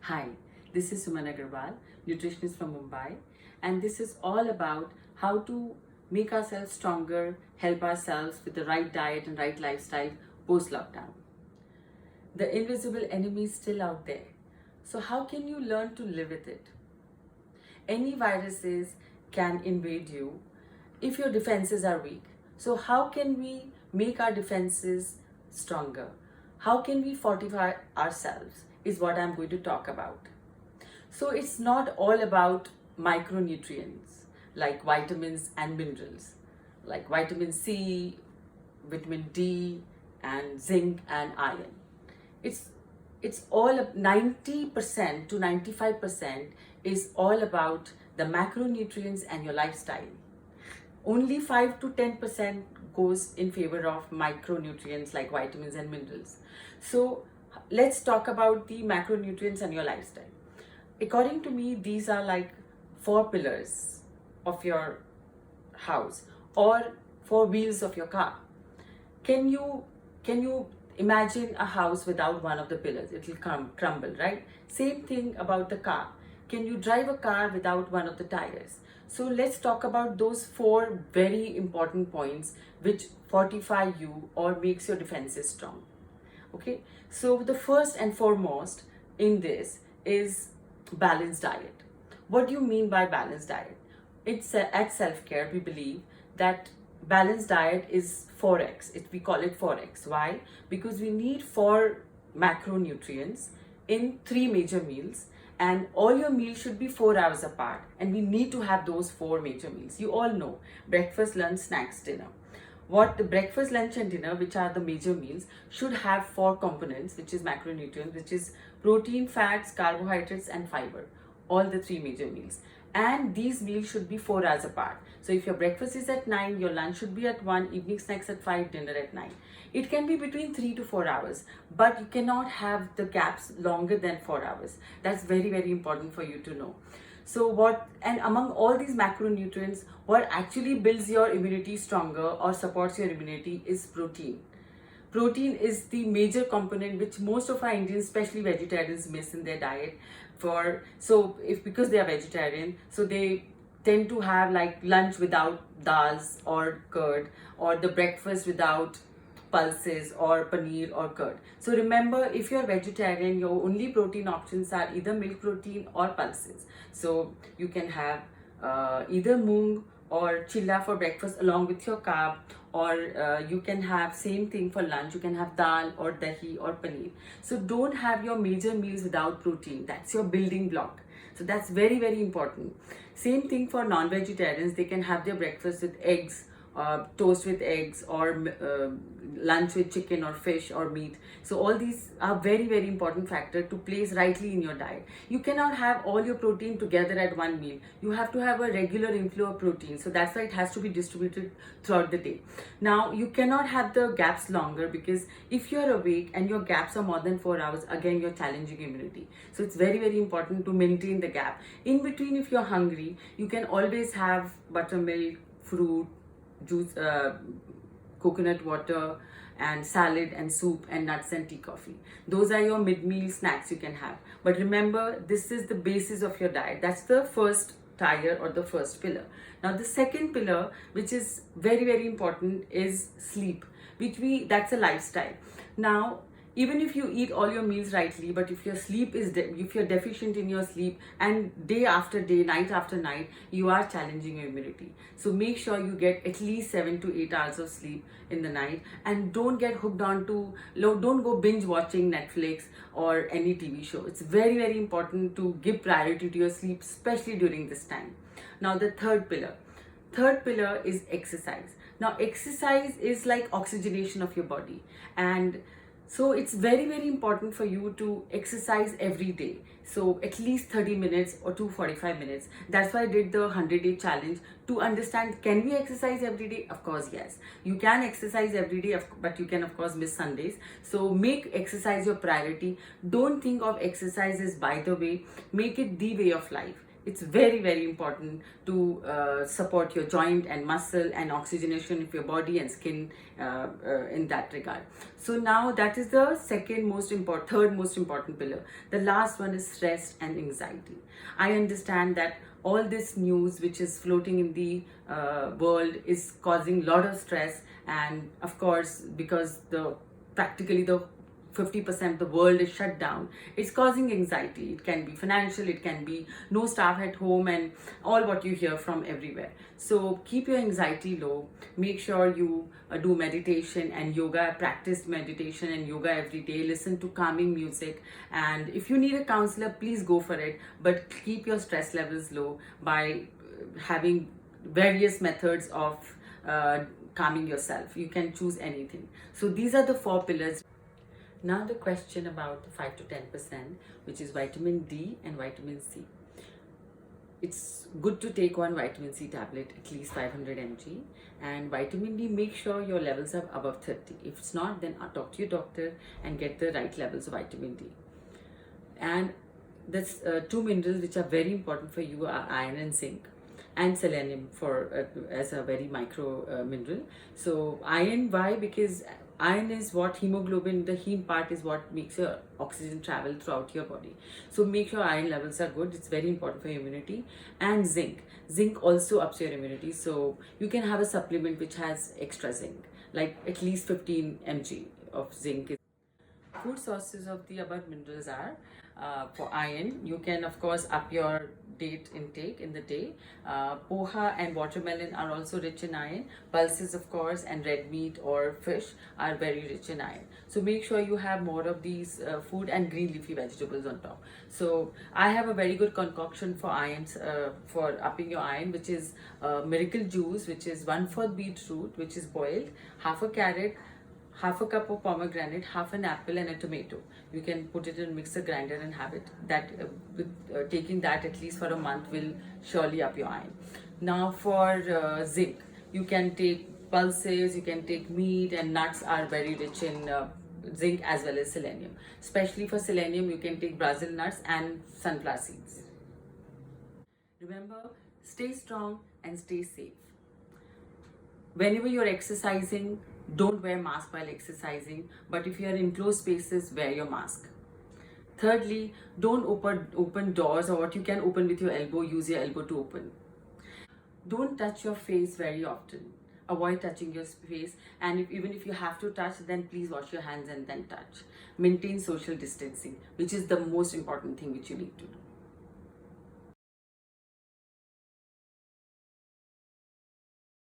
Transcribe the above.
Hi, this is Suman Agarwal, nutritionist from Mumbai, and this is all about how to make ourselves stronger, help ourselves with the right diet and right lifestyle post lockdown. The invisible enemy is still out there. So, how can you learn to live with it? Any viruses can invade you if your defenses are weak. So, how can we make our defenses stronger? How can we fortify ourselves? Is what I'm going to talk about. So it's not all about micronutrients like vitamins and minerals, like vitamin C, vitamin D, and zinc and iron. It's it's all 90% to 95% is all about the macronutrients and your lifestyle. Only 5 to 10% goes in favor of micronutrients like vitamins and minerals. So let's talk about the macronutrients and your lifestyle. According to me, these are like four pillars of your house or four wheels of your car. Can you imagine a house without one of the pillars? It will crumble, right? Same thing about the car. Can you drive a car without one of the tires? So let's talk about those four very important points which fortify you or makes your defenses strong. Okay, so the first and foremost in this is balanced diet. What do you mean by balanced diet? It's at Self Care we believe that balanced diet is 4x. We call it 4x. Why? Because we need four macronutrients in three major meals, and all your meals should be 4 hours apart, and we need to have those four major meals. You all know breakfast, lunch, snacks, dinner. What the breakfast, lunch, and dinner, which are the major meals, should have four components, which is macronutrients, which is protein, fats, carbohydrates, and fiber. All the three major meals. And these meals should be 4 hours apart. So if your breakfast is at 9, your lunch should be at 1, evening snacks at 5, dinner at 9. It can be between 3 to 4 hours, but you cannot have the gaps longer than 4 hours. That's very, very important for you to know. So and among all these macronutrients, what actually builds your immunity stronger or supports your immunity is protein. Protein is the major component which most of our Indians, especially vegetarians, miss in their diet. If because they are vegetarian, so they tend to have like lunch without dals or curd, or the breakfast without pulses or paneer or curd. So remember, if you're vegetarian, your only protein options are either milk protein or pulses. So you can have either moong or chilla for breakfast along with your carb, or you can have same thing for lunch. You can have dal or dahi or paneer. So don't have your major meals without protein. That's your building block. So that's very, very important. Same thing for non-vegetarians. They can have their breakfast with eggs, toast with eggs, or lunch with chicken or fish or meat. So all these are very, very important factor to place rightly in your diet. You cannot have all your protein together at one meal. You have to have a regular inflow of protein. So that's why it has to be distributed throughout the day. Now you cannot have the gaps longer, because if you're awake and your gaps are more than 4 hours, again you're challenging immunity. So it's very, very important to maintain the gap. In between, if you're hungry, you can always have buttermilk, fruit, juice, coconut water, and salad and soup and nuts and tea, coffee. Those are your mid-meal snacks you can have. But remember, this is the basis of your diet. That's the first tier or the first pillar. Now the second pillar, which is very, very important, is sleep, that's a lifestyle. Now even if you eat all your meals rightly, but if your sleep if you're deficient in your sleep, and day after day, night after night, you are challenging your immunity. So make sure you get at least 7 to 8 hours of sleep in the night, and don't get hooked on to don't go binge watching Netflix or any TV show. It's very, very important to give priority to your sleep, especially during this time. Now the third pillar is exercise. Now exercise is like oxygenation of your body, and so it's very, very important for you to exercise every day. So at least 30 minutes or 45 minutes. That's why I did the 100-day challenge to understand, can we exercise every day? Of course, yes. You can exercise every day, but you can of course miss Sundays. So make exercise your priority. Don't think of exercise as by the way. Make it the way of life. It's very, very important to support your joint and muscle and oxygenation of your body and skin in that regard. So now that is the third most important pillar. The last one is stress and anxiety. I understand that all this news which is floating in the world is causing a lot of stress, and of course because practically the 50% of the world is shut down, it's causing anxiety. It can be financial, it can be no staff at home, and all what you hear from everywhere. So keep your anxiety low. Make sure you do meditation and yoga, practice meditation and yoga every day. Listen to calming music, and if you need a counselor, please go for it, but keep your stress levels low by having various methods of calming yourself. You can choose anything. So these are the 4 pillars. Now the question about 5 to 10%, which is vitamin D and vitamin C. It's good to take one vitamin C tablet, at least 500 mg. And vitamin D, make sure your levels are above 30. If it's not, then talk to your doctor and get the right levels of vitamin D. And there's 2 minerals which are very important for you are iron and zinc, and selenium for as a very micro mineral. So iron, why? Because iron is what hemoglobin, the heme part is what makes your oxygen travel throughout your body. So make sure iron levels are good. It's very important for your immunity. And zinc also ups your immunity. So you can have a supplement which has extra zinc, like at least 15 mg of zinc. Food sources of the above minerals are for iron, you can of course up your date intake in the day. Poha and watermelon are also rich in iron. Pulses, of course, and red meat or fish are very rich in iron. So make sure you have more of these food and green leafy vegetables on top. So I have a very good concoction for irons, for upping your iron, which is miracle juice, which is 1/4 beetroot, which is boiled, half a carrot, half a cup of pomegranate, half an apple, and a tomato. You can put it in a mixer grinder and have it. That taking that at least for a month will surely up your iron. Now for zinc, you can take pulses, you can take meat, and nuts are very rich in zinc as well as selenium. Especially for selenium, you can take Brazil nuts and sunflower seeds. Remember, stay strong and stay safe. Whenever you're exercising, don't wear mask while exercising, but if you are in closed spaces, wear your mask. Thirdly, don't open doors, or what you can open with your elbow, use your elbow to open. Don't touch your face very often. Avoid touching your face, and even if you have to touch, then please wash your hands and then touch. Maintain social distancing, which is the most important thing which you need to do.